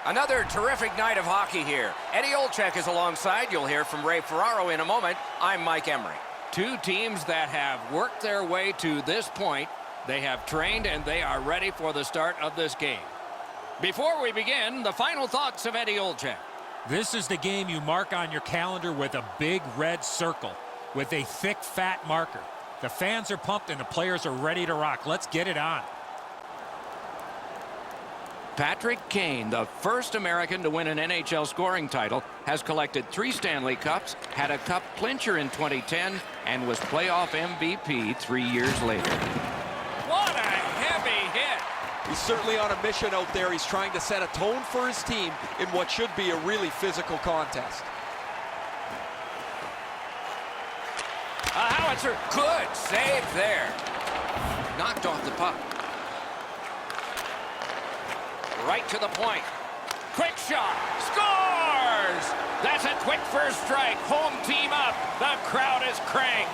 Another terrific night of hockey here. Eddie Olczyk is alongside. You'll hear from Ray Ferraro in a moment. I'm Mike Emery. Two teams that have worked their way to this point. They have trained and they are ready for the start of this game. Before we begin, the final thoughts of Eddie Olczyk. This is the game you mark on your calendar with a big red circle with a thick, fat marker. The fans are pumped and the players are ready to rock. Let's get it on. Patrick Kane, the first American to win an NHL scoring title, has collected 3 Stanley Cups, had a cup clincher in 2010, and was playoff MVP 3 years later. What a heavy hit! He's certainly on a mission out there. He's trying to set a tone for his team in what should be a really physical contest. A howitzer, good save there. Knocked off the puck. Right to the point. Quick shot. Scores! That's a quick first strike. Home team up. The crowd is cranked.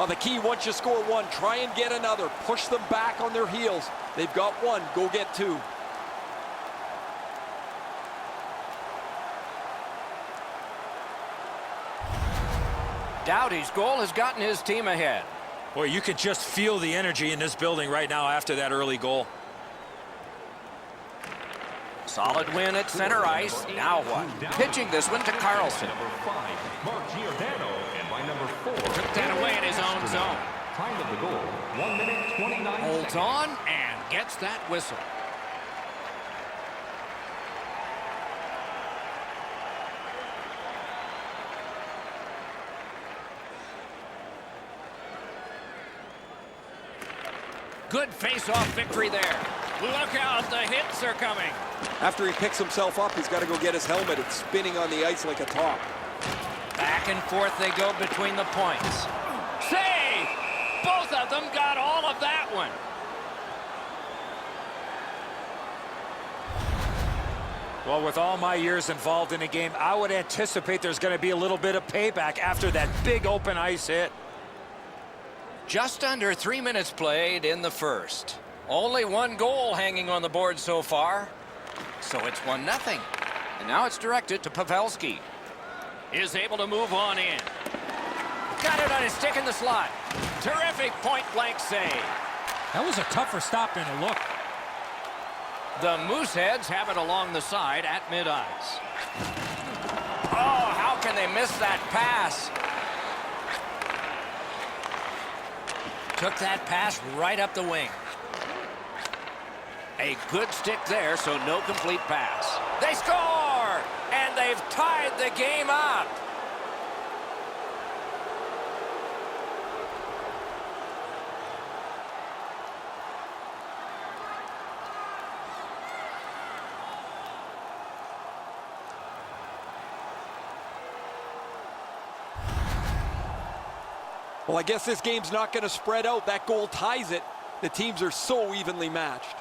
The key, once you score one, try and get another. Push them back on their heels. They've got one. Go get two. Doughty's goal has gotten his team ahead. Boy, you can just feel the energy in this building right now after that early goal. Solid win at center ice. Now what? Pitching this one to Carlson. Took that away in his own zone. Time of the goal, 1 minute, 29 Holds seconds. on and gets that whistle. Good face-off victory there. Look out, the hits are coming. After he picks himself up, he's got to go get his helmet. It's spinning on the ice like a top. Back and forth they go between the points. Save! Both of them got all of that one. Well, with all my years involved in a game, I would anticipate there's going to be a little bit of payback after that big open ice hit. Just under 3 minutes played in the first. Only one goal hanging on the board so far. So it's 1-0. And now it's directed to Pavelski. Is able to move on in. Got it on his stick in the slot. Terrific point-blank save. That was a tougher stop than it looked. The Mooseheads have it along the side at mid-ice. Oh, how can they miss that pass? Took that pass right up the wing. A good stick there, so no complete pass. They score! And they've tied the game up. Well, I guess this game's not going to spread out. That goal ties it. The teams are so evenly matched.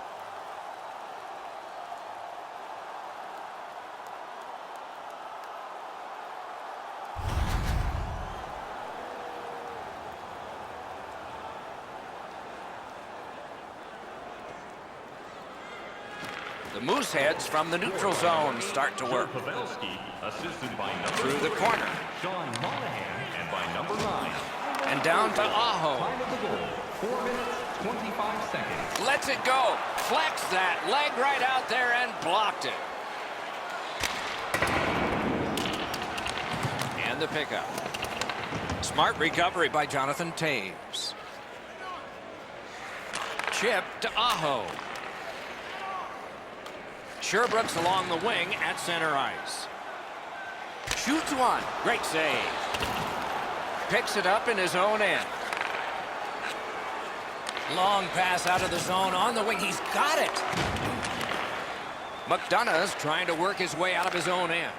The Mooseheads from the neutral zone start to work. Pavelski, assisted by number Through the 3, corner. Sean Monahan, and by number 9. And down to Aho. Time of the goal, 4 minutes, 25 seconds. Lets it go. Flex that leg right out there and blocked it. And the pickup. Smart recovery by Jonathan Taves. Chip to Aho. Sherbrooke's along the wing at center ice. Shoots one. Great save. Picks it up in his own end. Long pass out of the zone on the wing. He's got it. McDonough's trying to work his way out of his own end.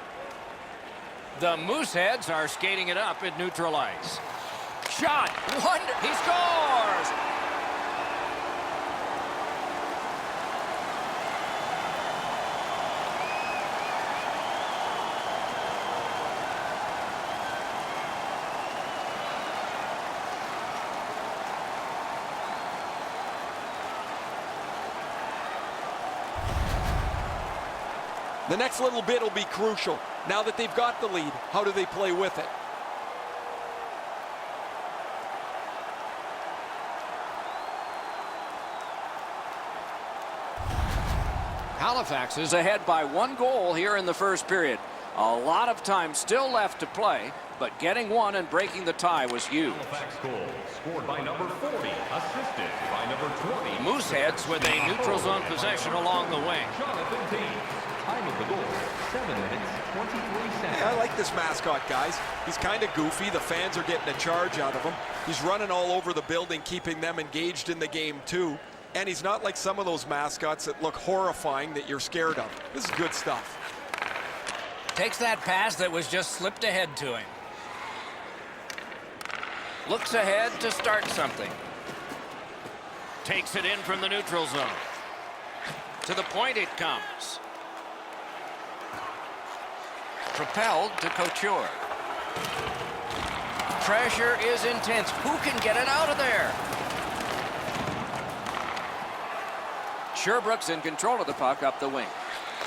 The Mooseheads are skating it up at neutral ice. Shot. Wonder. He scores. The next little bit will be crucial. Now that they've got the lead, how do they play with it? Halifax is ahead by 1 goal here in the first period. A lot of time still left to play, but getting one and breaking the tie was huge. Halifax goal scored by number 40, assisted by number 20. Mooseheads with a neutral zone possession along the wing. Jonathan Dean. Time of the goal, 7 minutes, 23 seconds. Hey, I like this mascot, guys. He's kind of goofy. The fans are getting a charge out of him. He's running all over the building, keeping them engaged in the game, too. And he's not like some of those mascots that look horrifying that you're scared of. This is good stuff. Takes that pass that was just slipped ahead to him. Looks ahead to start something. Takes it in from the neutral zone. To the point it comes. Propelled to Couture. Pressure is intense. Who can get it out of there? Sherbrooke's in control of the puck up the wing.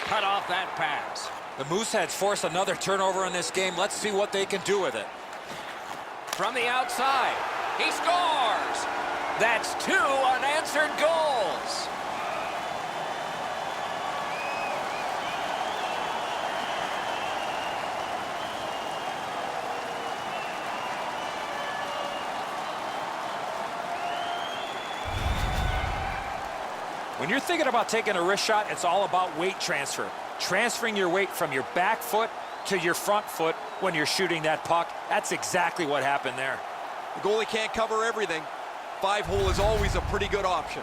Cut off that pass. The Mooseheads force another turnover in this game. Let's see what they can do with it. From the outside, he scores! That's 2 unanswered goals. When you're thinking about taking a wrist shot, it's all about weight transfer. Transferring your weight from your back foot to your front foot when you're shooting that puck. That's exactly what happened there. The goalie can't cover everything. 5-hole is always a pretty good option.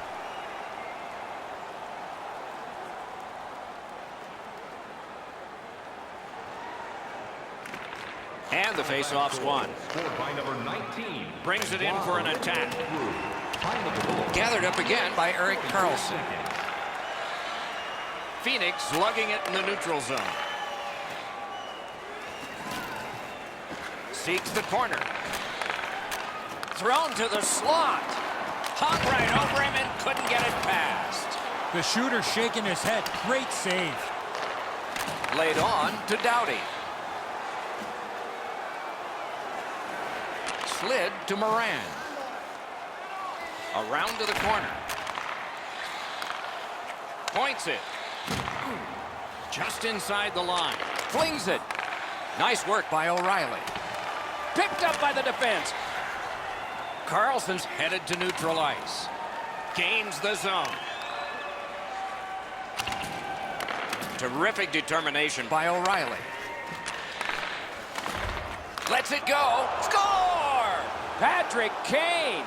And the faceoff's won. Scored by number 19. Brings it in for an attack. Time of the goal, Gathered up again by Eric Carlson. seconds. Phoenix lugging it in the neutral zone. Seeks the corner. Thrown to the slot. Hung right over him and couldn't get it past. The shooter shaking his head. Great save. Laid on to Doughty. Slid to Moran. Around to the corner. Points it. Just inside the line. Flings it. Nice work by O'Reilly. Picked up by the defense. Carlson's headed to neutral ice. Gains the zone. Terrific determination by O'Reilly. Lets it go. Score! Patrick Kane.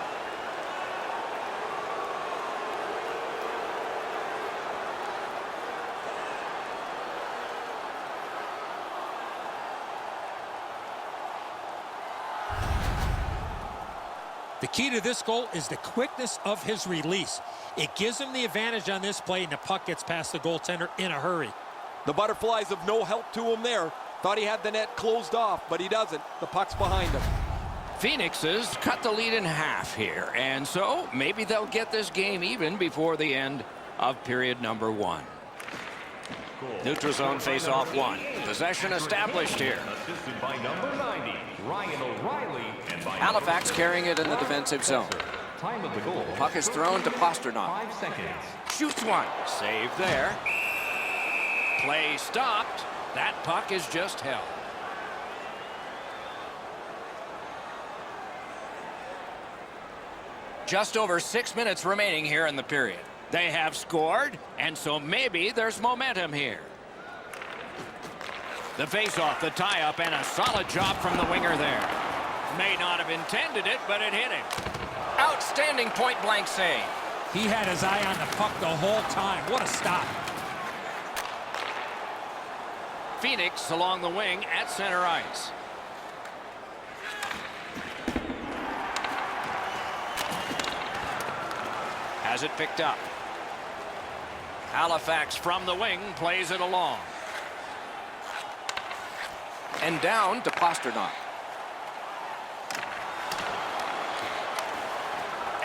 The key to this goal is the quickness of his release. It gives him the advantage on this play, and the puck gets past the goaltender in a hurry. The Butterflies of no help to him there. Thought he had the net closed off, but he doesn't. The puck's behind him. Phoenix has cut the lead in half here, and so maybe they'll get this game even before the end of period number 1. Neutral zone face-off 1. Possession established here. Assisted by number 90, Ryan O'Reilly. And by Halifax carrying it in the defensive zone. Time of the goal. Puck is thrown to Pasternak. 5 seconds. Shoots one. Save there. Play stopped. That puck is just held. Just over 6 minutes remaining here in the period. They have scored, and so maybe there's momentum here. The face-off, the tie-up, and a solid job from the winger there. May not have intended it, but it hit him. Outstanding point-blank save. He had his eye on the puck the whole time. What a stop. Phoenix along the wing at center ice. Has it picked up. Halifax from the wing plays it along. And down to Pasternak.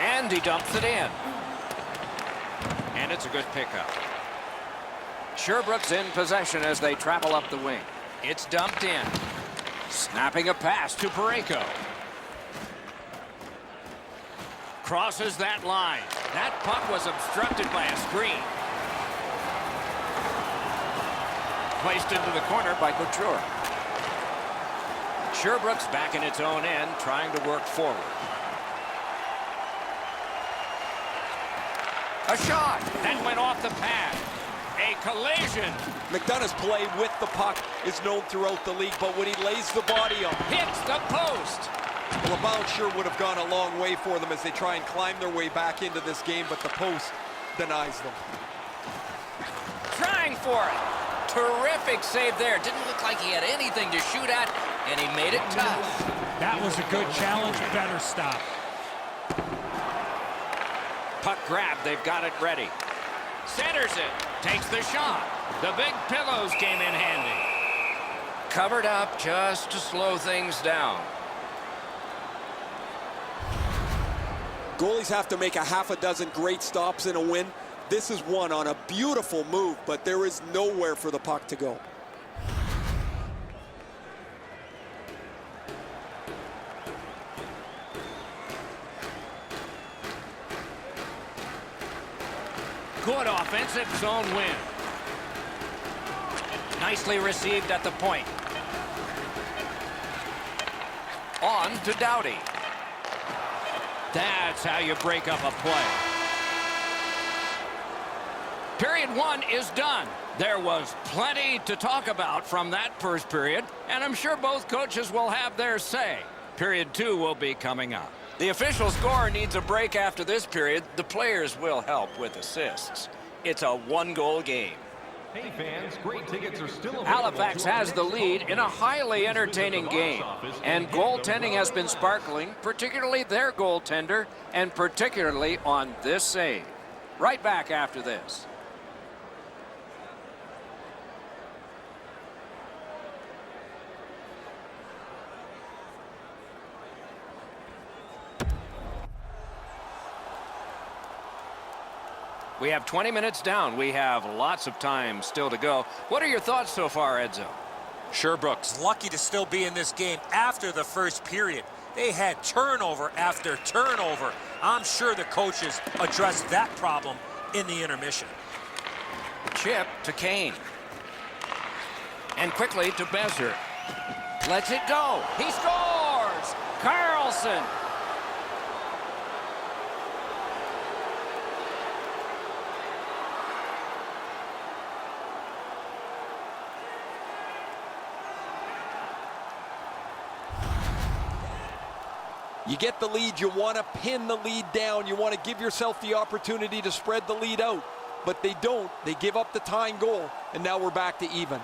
And he dumps it in. And it's a good pickup. Sherbrooke's in possession as they travel up the wing. It's dumped in. Snapping a pass to Paco. Crosses that line. That puck was obstructed by a screen. Placed into the corner by Couture. Sherbrooke's back in its own end, trying to work forward. A shot that went off the pad. A collision. McDonough's play with the puck is known throughout the league, but when he lays the body on, Hits the post. well, a bounce sure would have gone a long way for them as they try and climb their way back into this game, but the post denies them. Trying for it. Terrific save there. Didn't look like he had anything to shoot at, and he made it tough. That was a good challenge. Better stop. Puck grab. They've got it ready. Centers it. Takes the shot. The big pillows came in handy. Covered up just to slow things down. Goalies have to make a half a dozen great stops in a win. This is one on a beautiful move, but there is nowhere for the puck to go. Good offensive zone win. Nicely received at the point. On to Doughty. That's how you break up a play. Period one is done. There was plenty to talk about from that first period, and I'm sure both coaches will have their say. Period two will be coming up. The official scorer needs a break after this period. The players will help with assists. It's a one-goal game. Hey fans, great tickets are still available. Halifax has the lead in a highly entertaining game. And goaltending has been sparkling, particularly their goaltender, and particularly on this save. Right back after this. We have 20 minutes down. We have lots of time still to go. What are your thoughts so far, Edzo? Sherbrooke's lucky to still be in this game after the first period. They had turnover after turnover. I'm sure the coaches addressed that problem in the intermission. Chip to Kane. And quickly to Bezer. Lets it go. He scores! Carlson! You get the lead, you want to pin the lead down, you want to give yourself the opportunity to spread the lead out, but they don't. They give up the tying goal, and now we're back to even.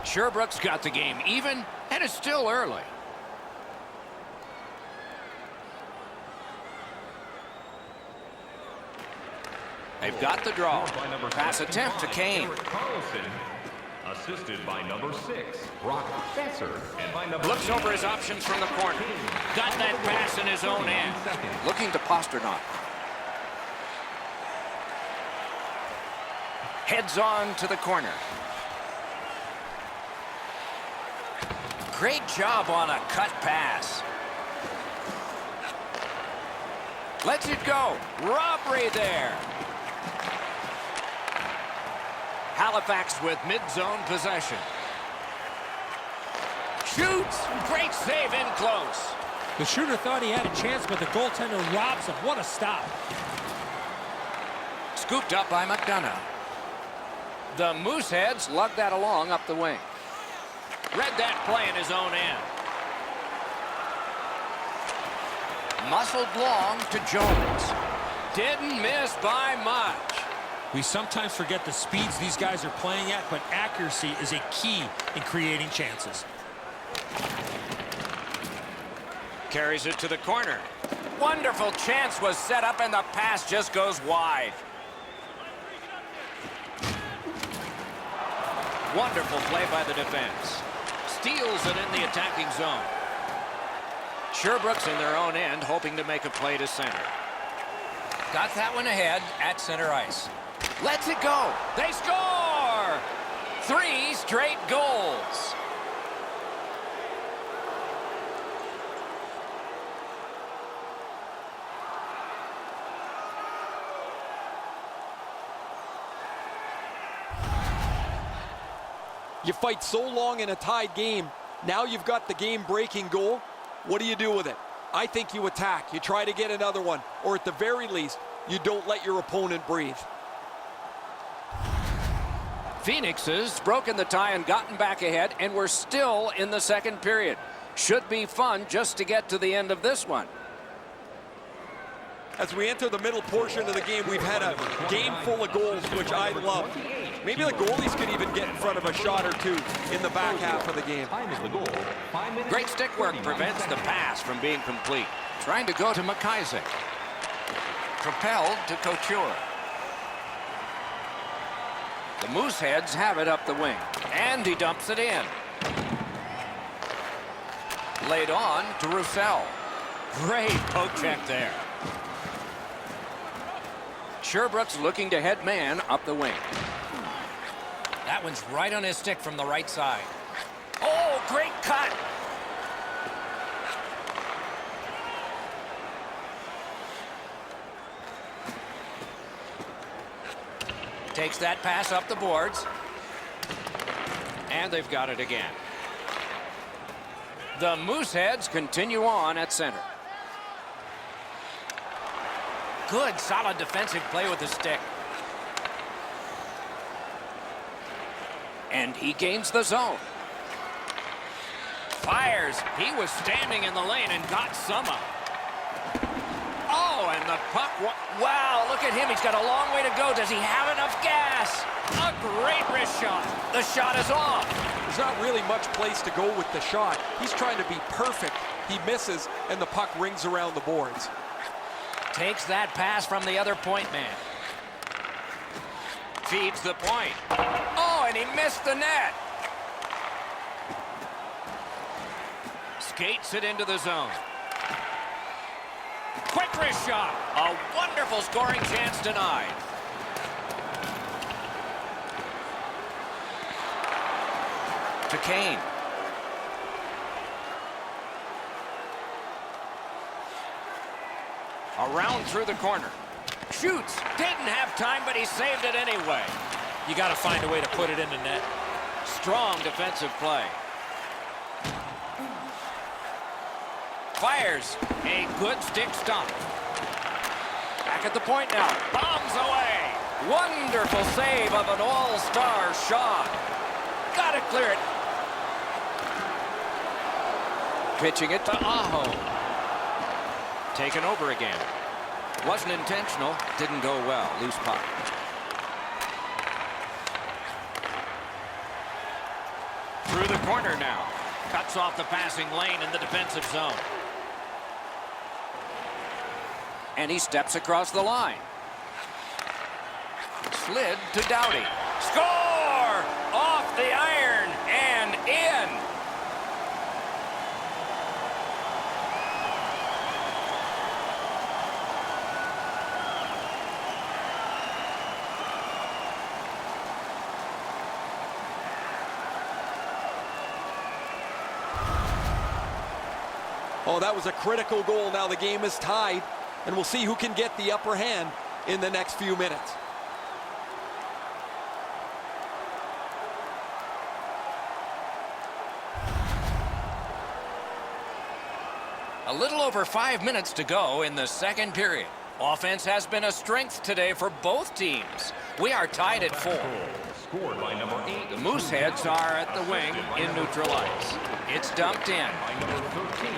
Sherbrooke's got the game even, and it's still early. They've got the draw. Pass attempt to Kane. Assisted by number 6, Brock Besser, and by number Looks over his options from the corner. Got that pass in his own end. Looking to Pasternak. Heads on to the corner. Great job on a cut pass. Lets it go. Robbery there. Halifax with mid-zone possession. Shoots! Great save in close. The shooter thought he had a chance, but the goaltender robs him. What a stop. Scooped up by McDonough. The Mooseheads lug that along up the wing. Read that play in his own end. Muscled long to Jones. Didn't miss by much. We sometimes forget the speeds these guys are playing at, but accuracy is a key in creating chances. Carries it to the corner. Wonderful chance was set up, and the pass just goes wide. Wonderful play by the defense. Steals it in the attacking zone. Sherbrooke's in their own end, hoping to make a play to center. Got that one ahead at center ice. Lets it go. They score! 3 straight goals. You fight so long in a tied game. Now you've got the game-breaking goal. What do you do with it? I think you attack. You try to get another one. Or at the very least, you don't let your opponent breathe. Phoenix has broken the tie and gotten back ahead, and we're still in the second period. Should be fun just to get to the end of this one. As we enter the middle portion of the game, we've had a game full of goals, which I love. Maybe the goalies could even get in front of a shot or two in the back half of the game. Time is the goal. 5 minutes. Great stick work prevents the pass from being complete. Trying to go to McIsaac. Propelled to Couture. The Mooseheads have it up the wing. And he dumps it in. Laid on to Roussel. Great poke check there. Sherbrooke's looking to head man up the wing. That one's right on his stick from the right side. Oh, great cut! Takes that pass up the boards. And they've got it again. The Mooseheads continue on at center. Good, solid defensive play with the stick. And he gains the zone. Fires. He was standing in the lane and got some up. Oh, and the puck. Wow, look at him. He's got a long way to go. Does he have enough gas? A great wrist shot. The shot is off. There's not really much place to go with the shot. He's trying to be perfect. He misses, and the puck rings around the boards. Takes that pass from the other point man. Feeds the point. Oh, and he missed the net. Skates it into the zone. Quick wrist shot. A wonderful scoring chance denied. To Kane. Around through the corner. Shoots. Didn't have time, but he saved it anyway. You got to find a way to put it in the net. Strong defensive play. Fires. A good stick stump. Back at the point now. Bombs away. Wonderful save of an all-star shot. Got to clear it. Pitching it to Aho. Taken over again. Wasn't intentional. Didn't go well. Loose puck. Through the corner now. Cuts off the passing lane in the defensive zone. And he steps across the line. Slid to Doughty. Score! Off the iron and in. Oh, that was a critical goal. Now the game is tied, and we'll see who can get the upper hand in the next few minutes. A little over 5 minutes to go in the second period. Offense has been a strength today for both teams. We are tied at 4. Scored by number 8. The Mooseheads are at the wing in neutral ice. It's dumped in. By number 13.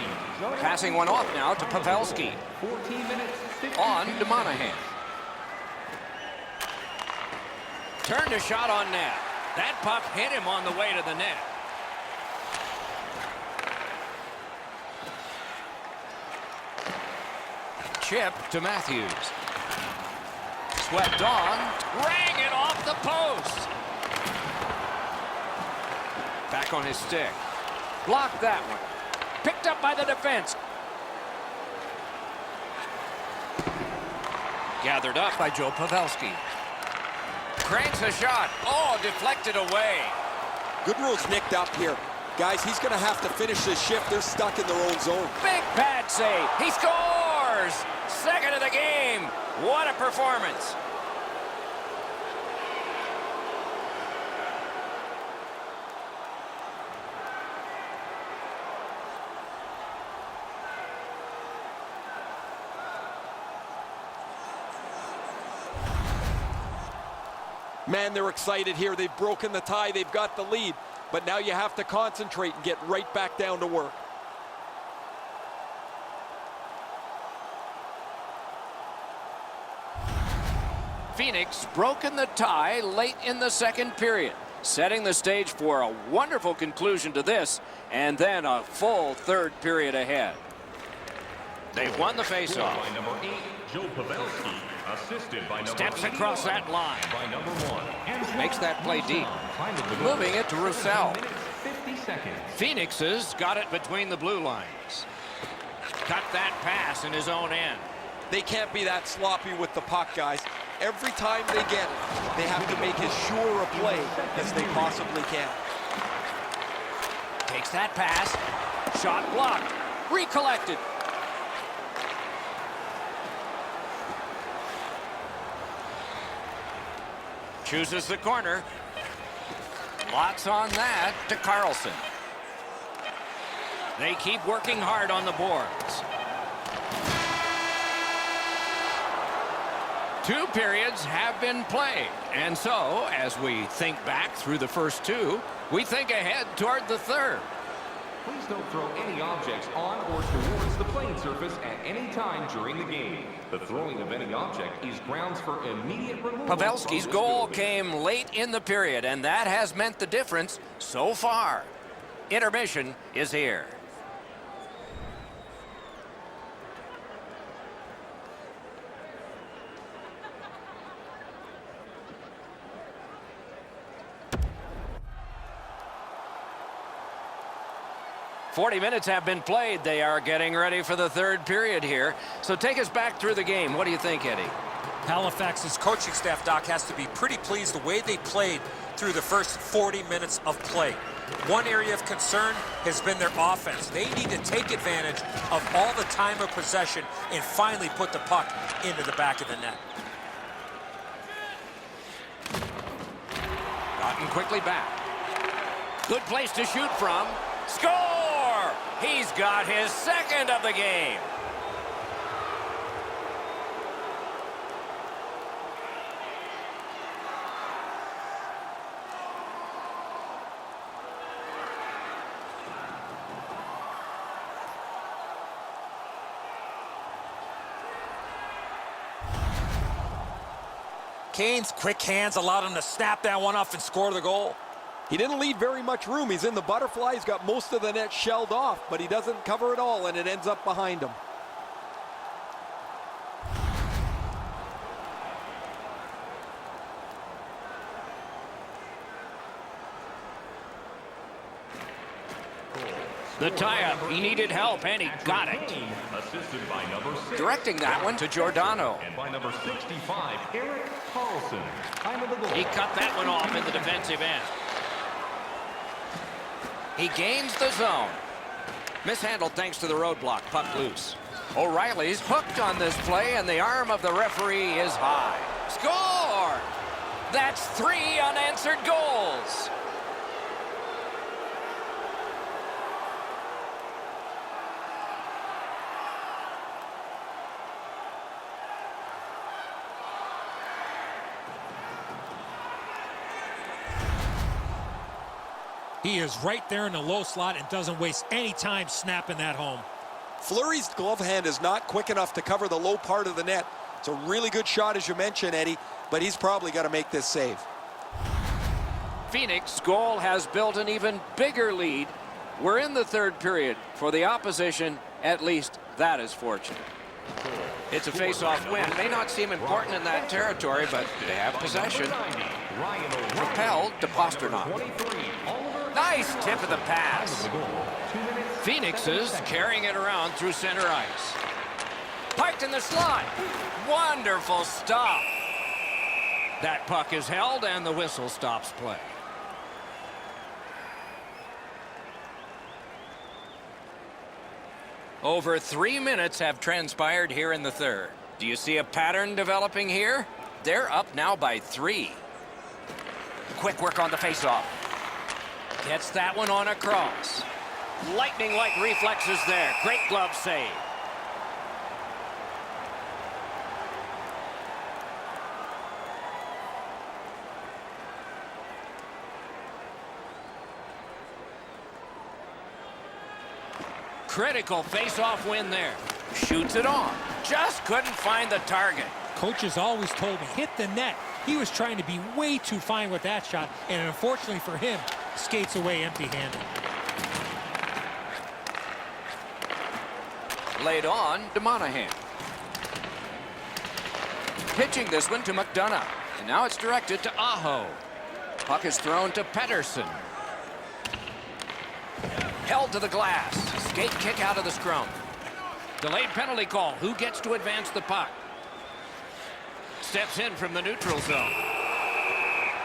Passing one off now to Pavelski. 14 minutes. 52 On to Monahan. Turned a shot on net. That puck hit him on the way to the net. Chip to Matthews. Swept on. Rang it off the post. Back on his stick. Blocked that one. Picked up by the defense. Gathered up by Joe Pavelski. Cranks a shot. Oh, deflected away. Goodrow's nicked up here. Guys, he's going to have to finish this shift. They're stuck in their own zone. Big pad save. He scores! Second of the game. What a performance. Man, they're excited here. They've broken the tie. They've got the lead. But now you have to concentrate and get right back down to work. Phoenix broken the tie late in the second period, setting the stage for a wonderful conclusion to this, and then a full third period ahead. They've won the faceoff. By number 8, Joe Pavelski, assisted by number Steps 81, across that line. by number 1. Makes that play deep. Time of the goal, Moving it to Roussel. 7 minutes, 50 seconds. Phoenix has got it between the blue lines. Cut that pass in his own end. They can't be that sloppy with the puck, guys. Every time they get it, they have to make as sure a play as they possibly can. Takes that pass. Shot blocked. Recollected. Chooses the corner. Lots on that to Carlson. They keep working hard on the boards. 2 periods have been played. And so, as we think back through the first 2, we think ahead toward the third. Please don't throw any objects on or towards the playing surface at any time during the game. The throwing of any object is grounds for immediate removal. Pavelski's goal came late in the period, and that has meant the difference so far. Intermission is here. "40 minutes have been played. They are getting ready for the third period here. So take us back through the game. What do you think, Eddie? Halifax's coaching staff, Doc, has to be pretty pleased the way they played through the first 40 minutes of play. One area of concern has been their offense. They need to take advantage of all the time of possession and finally put the puck into the back of the net. Gotten quickly back. Good place to shoot from. Score! He's got his second of the game. Kane's quick hands allowed him to snap that one off and score the goal. He didn't leave very much room. He's in the butterfly. He's got most of the net shelled off, but he doesn't cover it all, and it ends up behind him. The tie-up. He needed help, and he got it. Assisted by number 6. Directing that one to Giordano. And by number 65, Eric Carlson. Time of the goal. He cut that one off in the defensive end. He gains the zone. Mishandled thanks to the roadblock. Puck loose. O'Reilly's hooked on this play, and the arm of the referee is high. Score! That's 3 unanswered goals. He is right there in the low slot and doesn't waste any time snapping that home. Fleury's glove hand is not quick enough to cover the low part of the net. It's a really good shot, as you mentioned, Eddie, but he's probably got to make this save. Phoenix goal has built an even bigger lead. We're in the third period. For the opposition, at least that is fortunate. It's a face-off win. May not seem important in that territory, but they have possession. Propelled to Pasternak. Nice tip of the pass. Phoenix is carrying it around through center ice. Pike in the slot. Wonderful stop. That puck is held and the whistle stops play. Over 3 minutes have transpired here in the third. Do you see a pattern developing here? They're up now by 3. Quick work on the faceoff. Gets that one on a cross. Lightning-like reflexes there. Great glove save. Critical face-off win there. Shoots it on. Just couldn't find the target. Coaches always told me, hit the net. He was trying to be way too fine with that shot, and unfortunately for him, skates away empty-handed. Laid on to Monahan. Pitching this one to McDonough. And now it's directed to Aho. Puck is thrown to Pettersson. Held to the glass. Skate kick out of the scrum. Delayed penalty call. Who gets to advance the puck? Steps in from the neutral zone.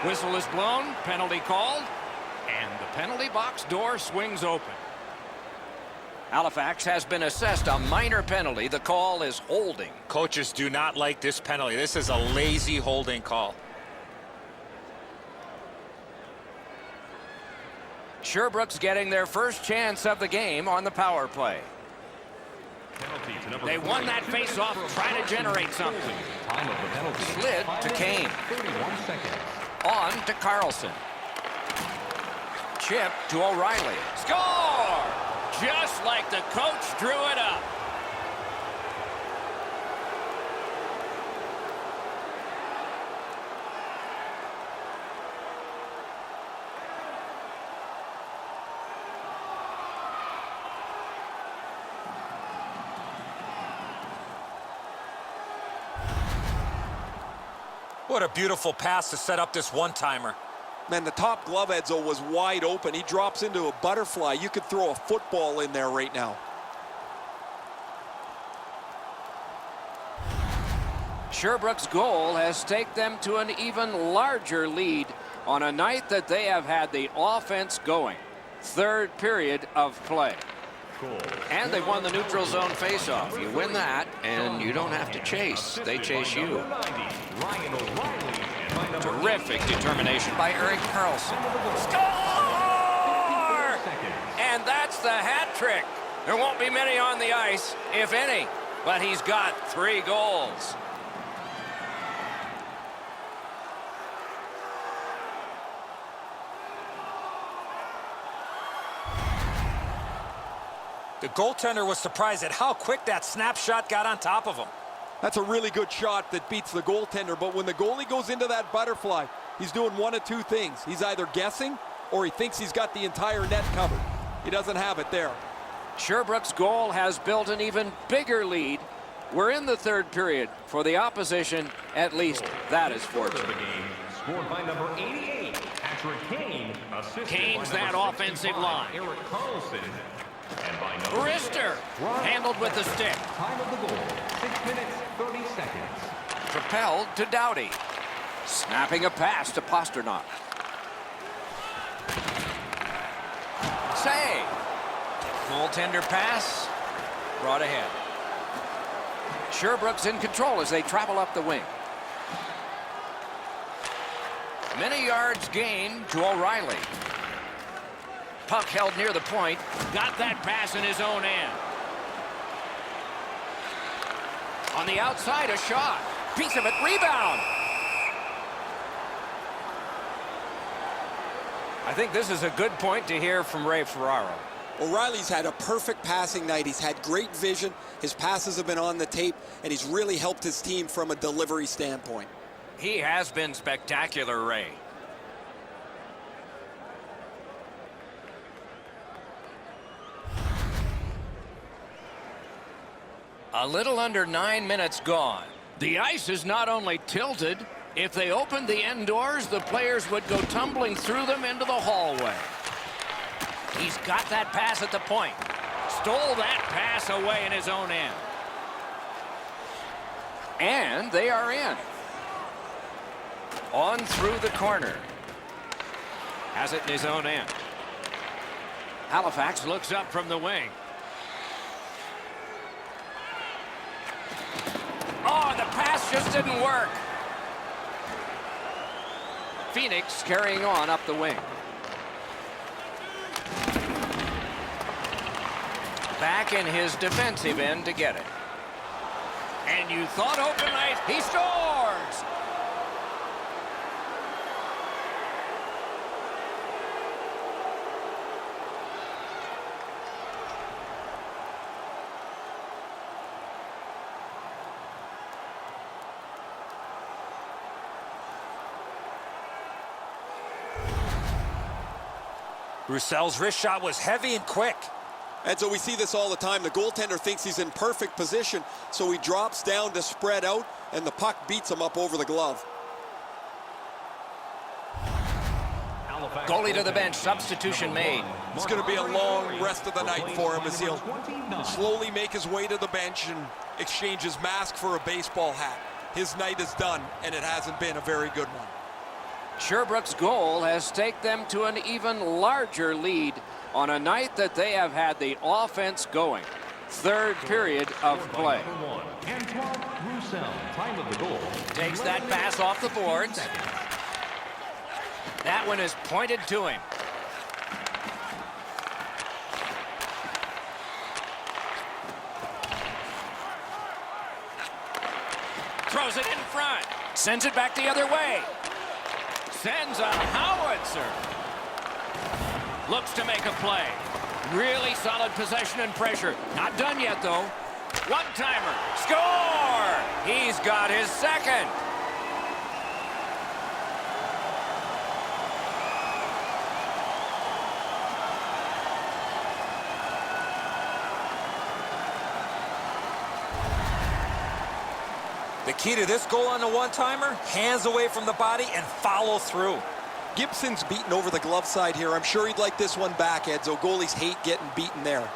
Whistle is blown. Penalty called. And the penalty box door swings open. Halifax has been assessed a minor penalty. The call is holding. Coaches do not like this penalty. This is a lazy holding call. Sherbrooke's getting their first chance of the game on the power play. They won that face-off trying to generate something. Time of the penalty. Slid to Kane. 31 seconds. On to Carlson. Chip to O'Reilly. Score! Just like the coach drew it up. What a beautiful pass to set up this one-timer. Man, the top glove, Edzo, was wide open. He drops into a butterfly. You could throw a football in there right now. Sherbrooke's goal has taken them to an even larger lead on a night that they have had the offense going. Third period of play. And they won the neutral zone faceoff. You win that, and you don't have to chase. They chase you. Terrific determination by Erik Karlsson. Score! And that's the hat trick. There won't be many on the ice, if any, but he's got 3 goals. The goaltender was surprised at how quick that snapshot got on top of him. That's a really good shot that beats the goaltender, but when the goalie goes into that butterfly, he's doing one of 2 things. He's either guessing or he thinks he's got the entire net covered. He doesn't have it there. Sherbrooke's goal has built an even bigger lead. We're in the third period. For the opposition, at least that is fortunate. Scored by number 88, Patrick Kane. Assisted Kane's by that number offensive 65, line. Erik Karlsson. And by number Brister handled with the stick. Time of the goal, 6 minutes, 30 seconds. Propelled to Doughty. Snapping a pass to Pasternak. Save. Goaltender pass. Brought ahead. Sherbrooke's in control as they travel up the wing. Many yards gained to O'Reilly. Puck held near the point. Got that pass in his own end. On the outside, a shot. Piece of it, rebound. I think this is a good point to hear from Ray Ferraro. O'Reilly's had a perfect passing night. He's had great vision. His passes have been on the tape, and he's really helped his team from a delivery standpoint. He has been spectacular, Ray. A little under 9 minutes gone. The ice is not only tilted, if they opened the end doors, the players would go tumbling through them into the hallway. He's got that pass at the point. Stole that pass away in his own end. And they are in. On through the corner. Has it in his own end. Halifax looks up from the wing. Oh, the pass just didn't work. Phoenix carrying on up the wing. Back in his defensive end to get it. And you thought open ice. He scores! Roussel's wrist shot was heavy and quick. And so we see this all the time. The goaltender thinks he's in perfect position, so he drops down to spread out, and the puck beats him up over the glove. Goalie to the bench, substitution made. It's going to be a long rest of the night for him as he'll slowly make his way to the bench and exchange his mask for a baseball hat. His night is done, and it hasn't been a very good one. Sherbrooke's goal has taken them to an even larger lead on a night that they have had the offense going. Third period of play. Takes that pass off the boards. That one is pointed to him. Throws it in front. Sends it back the other way. Sends a howitzer. Looks to make a play. Really solid possession and pressure. Not done yet, though. One-timer. Score! He's got his second. The key to this goal on the one-timer, hands away from the body and follow through. Gibson's beaten over the glove side here. I'm sure he'd like this one back, Edzo. Goalies hate getting beaten there.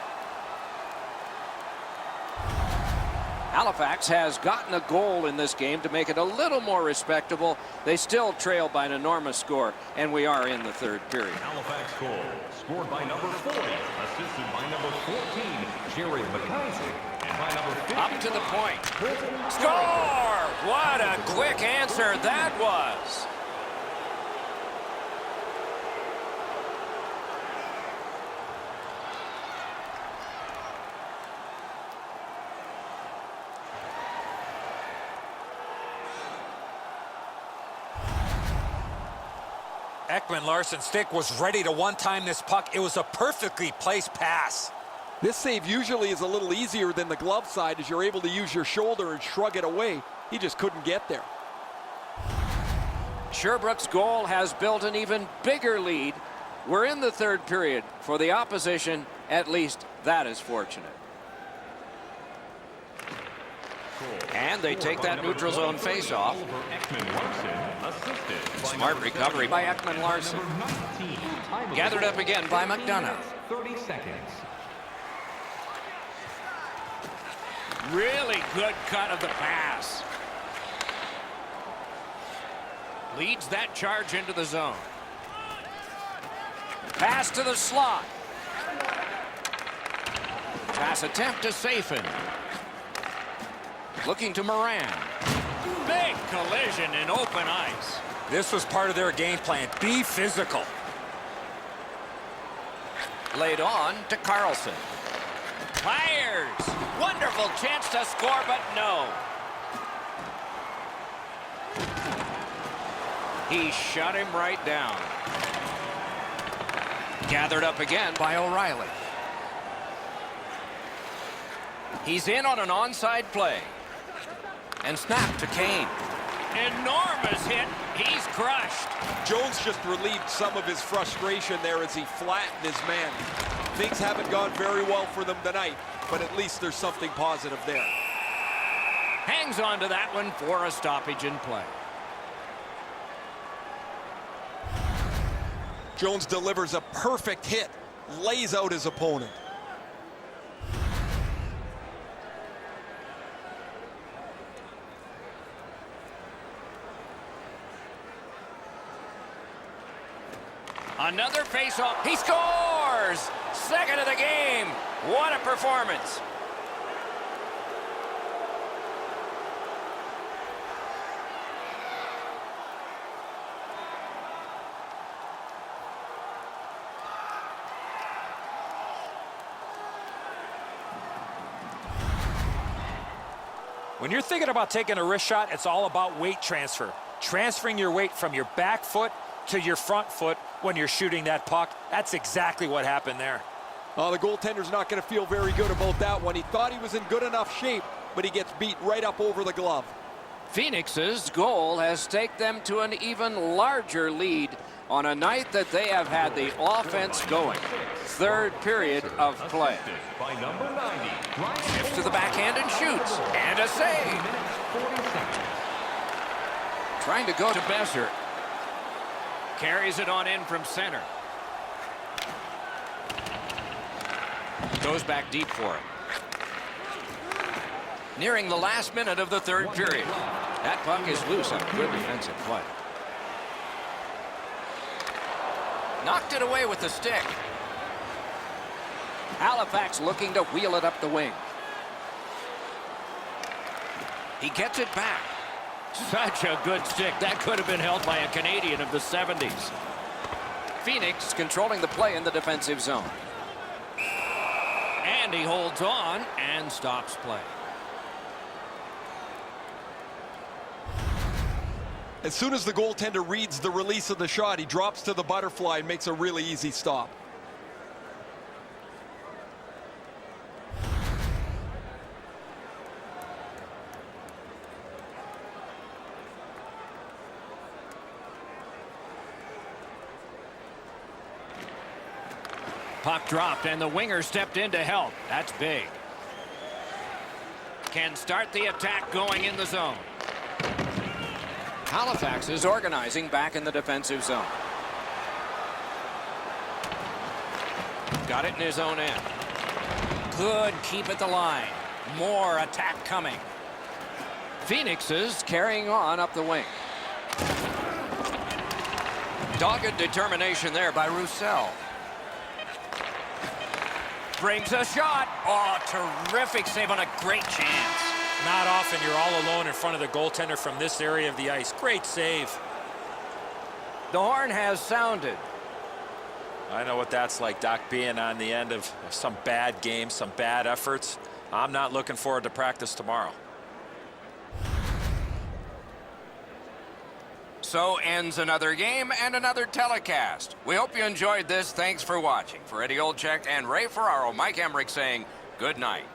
Halifax has gotten a goal in this game to make it a little more respectable. They still trail by an enormous score, and we are in the third period. Halifax goal, scored by number 40, assisted by number 14, Jared McIsaac, and by number 50. Up to the point. Score! What a quick answer that was. Ekman-Larsson's stick was ready to one-time this puck. It was a perfectly placed pass. This save usually is a little easier than the glove side as you're able to use your shoulder and shrug it away. He just couldn't get there. Sherbrooke's goal has built an even bigger lead. We're in the third period. For the opposition, at least that is fortunate. And they take that neutral zone face-off. Smart recovery by Ekman-Larsson. Gathered up again by McDonough. 30 seconds. Really good cut of the pass. Leads that charge into the zone. Pass to the slot. Pass attempt to Safin. Looking to Moran. Big collision in open ice. This was part of their game plan. Be physical. Laid on to Carlson. Fires. Wonderful chance to score, but no. He shut him right down. Gathered up again by O'Reilly. He's in on an onside play. And snap to Kane. Enormous hit. He's crushed. Jones just relieved some of his frustration there as he flattened his man. Things haven't gone very well for them tonight, but at least there's something positive there. Hangs on to that one for a stoppage in play. Jones delivers a perfect hit, lays out his opponent. Another face-off. He scores! Second of the game. What a performance. When you're thinking about taking a wrist shot, it's all about weight transfer. Transferring your weight from your back foot to your front foot when you're shooting that puck. That's exactly what happened there. The goaltender's not going to feel very good about that one. He thought he was in good enough shape, but he gets beat right up over the glove. Phoenix's goal has taken them to an even larger lead on a night that they have had the offense going. Third period of play. Shifts to the backhand and shoots. And a save. Trying to go to Besser. Carries it on in from center. Goes back deep for it. Nearing the last minute of the third period. That puck is loose on good defensive play. Knocked it away with the stick. Halifax looking to wheel it up the wing. He gets it back. Such a good stick. That could have been held by a Canadian of the 70s. Phoenix controlling the play in the defensive zone. And he holds on and stops play. As soon as the goaltender reads the release of the shot, he drops to the butterfly and makes a really easy stop. Puck dropped and the winger stepped in to help. That's big. Can start the attack going in the zone. Halifax is organizing back in the defensive zone. Got it in his own end. Good keep at the line. More attack coming. Phoenix is carrying on up the wing. Dogged determination there by Roussel. Brings a shot. Oh, terrific save on a great chance. Not often you're all alone in front of the goaltender from this area of the ice. Great save. The horn has sounded. I know what that's like, Doc, being on the end of some bad games, some bad efforts. I'm not looking forward to practice tomorrow. So ends another game and another telecast. We hope you enjoyed this. Thanks for watching. For Eddie Olczyk and Ray Ferraro, Mike Emmerich saying good night.